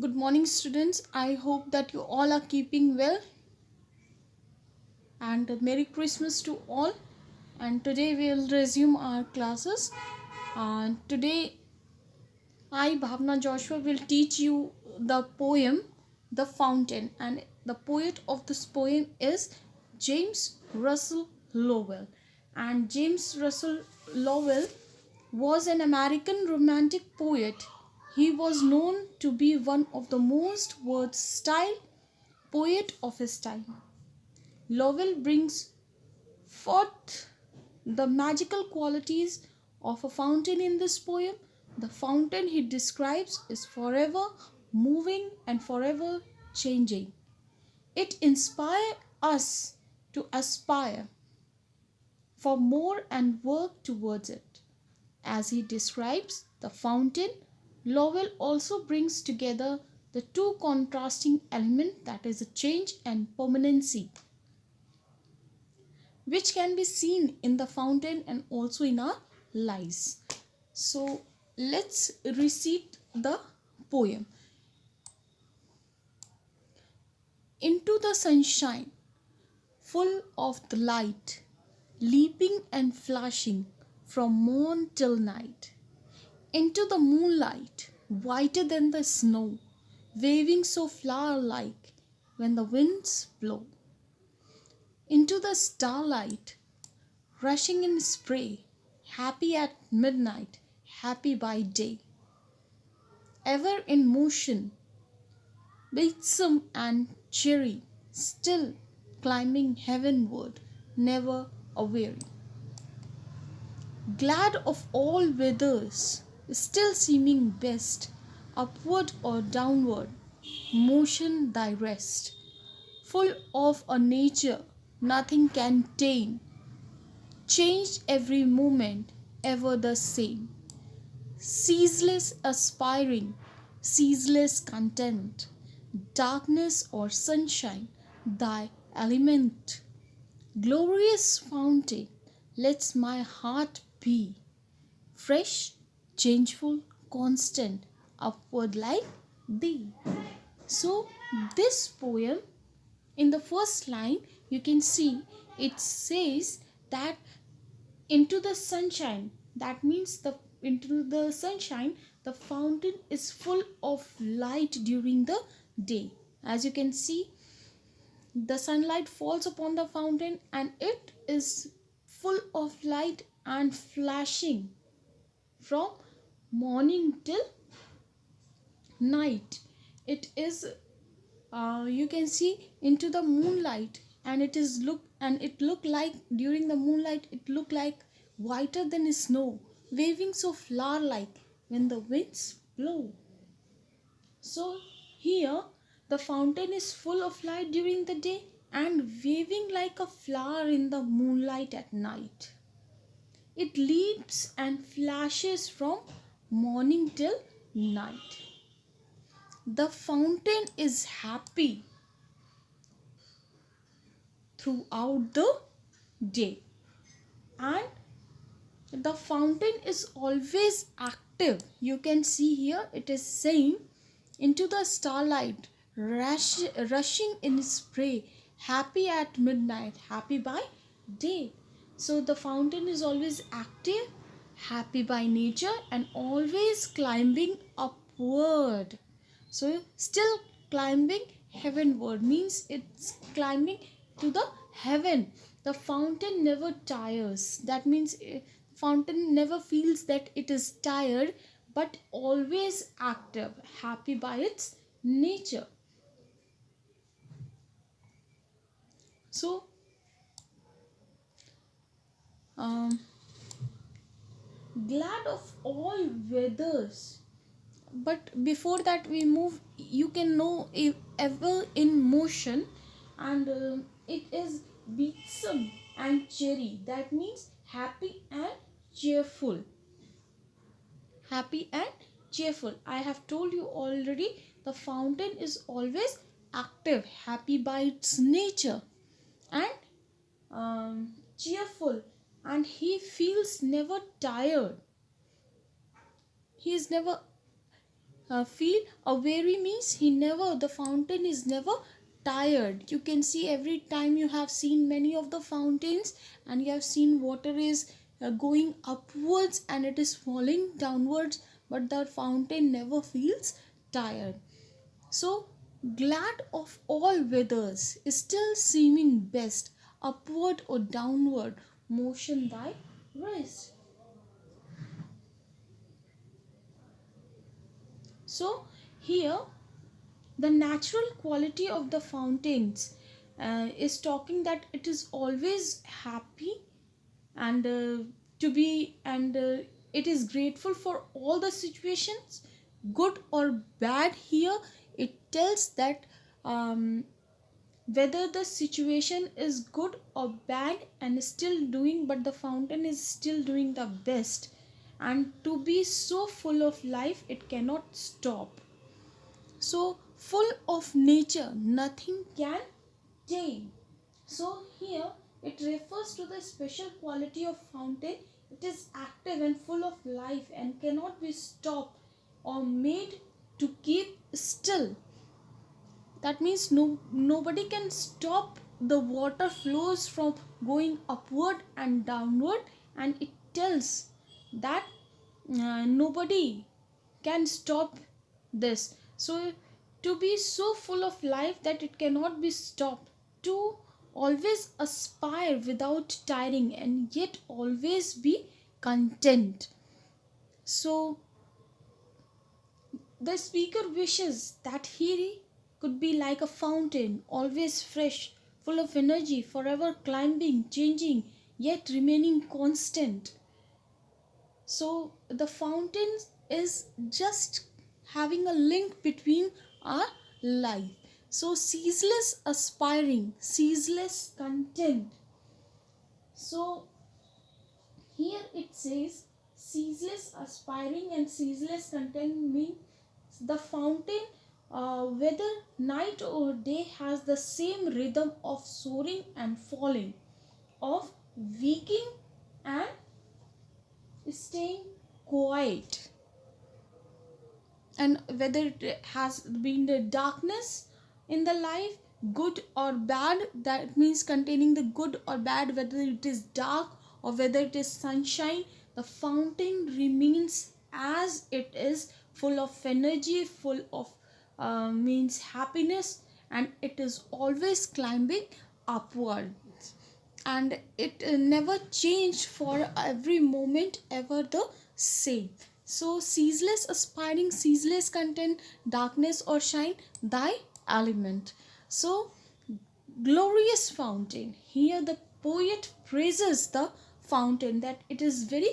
Good morning, students. I hope that you all are keeping well, and Merry Christmas to all. And today we will resume our classes. And today I, Bhavna Joshua, will teach you the poem The Fountain. And the poet of this poem is James Russell Lowell. And James Russell Lowell was an American romantic poet. He was known to be one of the most versatile poet of his time. Lowell brings forth the magical qualities of a fountain in this poem. The fountain he describes is forever moving and forever changing. It inspires us to aspire for more and work towards it. As he describes the fountain, Lowell also brings together the two contrasting elements, that is, a change and permanency, which can be seen in the fountain and also in our lives. So let's recite the poem. Into the sunshine, full of the light, leaping and flashing from morn till night. Into the moonlight, whiter than the snow, waving so flower like when the winds blow. Into the starlight, rushing in spray, happy at midnight, happy by day. Ever in motion, blithesome and cheery, still climbing heavenward, never aweary. Glad of all weathers, still seeming best, upward or downward, motion thy rest. Full of a nature nothing can tame, changed every moment, ever the same. Ceaseless aspiring, ceaseless content, darkness or sunshine, thy element. Glorious fountain, lets my heart be, fresh, changeful, constant, upward like thee. So, this poem, in the first line, you can see it says that into the sunshine, that means the into the sunshine, the fountain is full of light during the day. As you can see, the sunlight falls upon the fountain and it is full of light and flashing from morning till night. It is you can see into the moonlight, and it look like during the moonlight it look like whiter than snow, waving so flower like when the winds blow. So here the fountain is full of light during the day and waving like a flower in the moonlight at night. It leaps and flashes from morning till night. The fountain is happy throughout the day, and the fountain is always active. You can see here it is saying into the starlight, rushing in spray, happy at midnight, happy by day. So the fountain is always active, happy by nature, and always climbing upward. So still climbing heavenward means it's climbing to the heaven. The fountain never tires. That means fountain never feels that it is tired, but always active, happy by its nature. So um, glad of all weathers. But before that we move, you can know if ever in motion, and it is beatsome and cheery. That means happy and cheerful. Happy and cheerful. I have told you already, the fountain is always active, happy by its nature, and cheerful, and he feels never tired. He is never feel a weary means he never, the fountain is never tired. You can see every time you have seen many of the fountains and you have seen water is going upwards and it is falling downwards, but the fountain never feels tired. So, glad of all weathers, still seeming best, upward or downward, motion thy rest. So, here the natural quality of the fountains is talking that it is always happy and to be and it is grateful for all the situations, good or bad. Here it tells that um, whether the situation is good or bad and still doing, but the fountain is still doing the best, and to be so full of life it cannot stop. So full of nature nothing can tame. So here it refers to the special quality of fountain. It is active and full of life and cannot be stopped or made to keep still. That means nobody can stop the water flows from going upward and downward, and it tells that nobody can stop this. So to be so full of life that it cannot be stopped, to always aspire without tiring and yet always be content. So the speaker wishes that he could be like a fountain, always fresh, full of energy, forever climbing, changing, yet remaining constant. So the fountain is just having a link between our life. So ceaseless aspiring, ceaseless content. So here it says ceaseless aspiring and ceaseless content mean the fountain, whether night or day, has the same rhythm of soaring and falling, of waking and staying quiet. And whether it has been the darkness in the life, good or bad, that means containing the good or bad, whether it is dark or whether it is sunshine, the fountain remains as it is, full of energy, full of means happiness, and it is always climbing upward, and it never changed for every moment, ever the same. So ceaseless aspiring, ceaseless content, darkness or shine, thy element. So glorious fountain, here the poet praises the fountain that it is very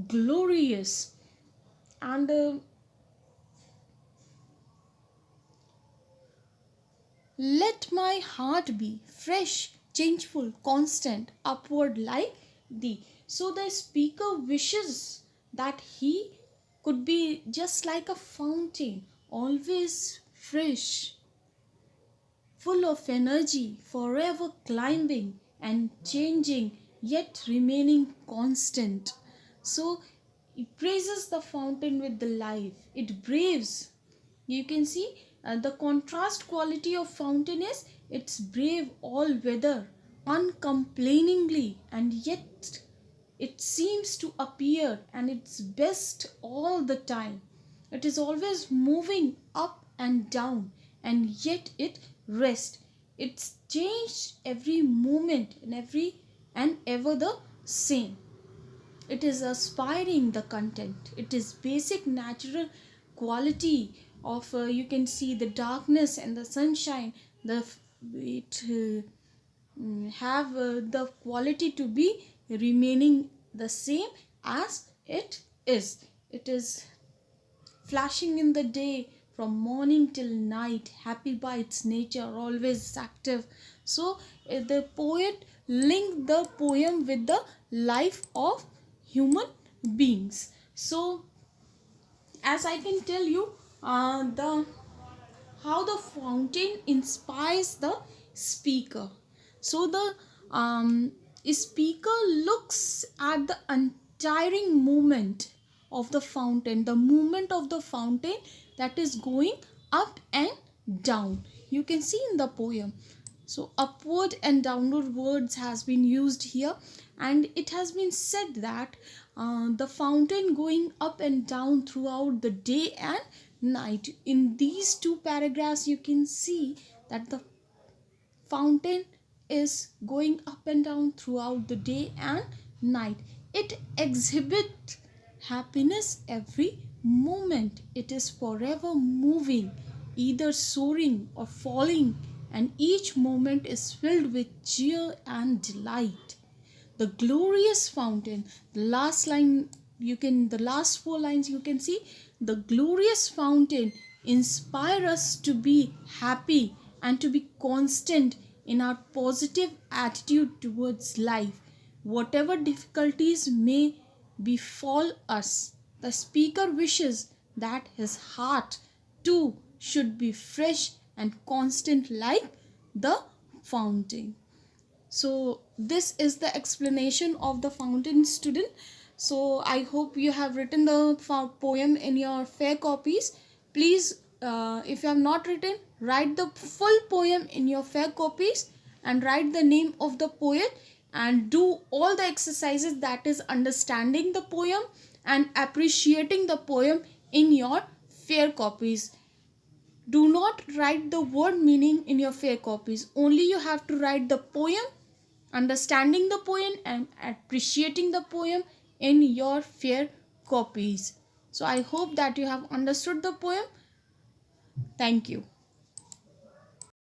glorious. And let my heart be fresh, changeful, constant, upward like thee. So the speaker wishes that he could be just like a fountain, always fresh, full of energy, forever climbing and changing, yet remaining constant. So he praises the fountain with the life. It braves. You can see the contrast quality of fountain is it's brave all weather, uncomplainingly, and yet it seems to appear and its best all the time. It is always moving up and down, and yet it rests. It's changed every moment and every and ever the same. It is aspiring the content. It is basic natural quality of you can see the darkness and the sunshine. The it have the quality to be remaining the same as it is. It is flashing in the day from morning till night, happy by its nature, always active. So the poet linked the poem with the life of human beings. So as I can tell you, the how the fountain inspires the speaker. So the speaker looks at the untiring movement of the fountain. The movement of the fountain that is going up and down. You can see in the poem. So upward and downward words has been used here, and it has been said that the fountain going up and down throughout the day and night. In these two paragraphs you can see that the fountain is going up and down throughout the day and night. It exhibits happiness every moment. It is forever moving, either soaring or falling, and each moment is filled with cheer and delight. The glorious fountain, the last line, the last four lines you can see, the glorious fountain inspire us to be happy and to be constant in our positive attitude towards life, whatever difficulties may befall us. The speaker wishes that his heart too should be fresh and constant like the fountain. So this is the explanation of the fountain, student. So I hope you have written the poem in your fair copies. Please, if you have not written, write the full poem in your fair copies and write the name of the poet, and do all the exercises, that is understanding the poem and appreciating the poem in your fair copies. Do not write the word meaning in your fair copies. Only you have to write the poem, understanding the poem and appreciating the poem in your fair copies. So I hope that you have understood the poem. Thank you.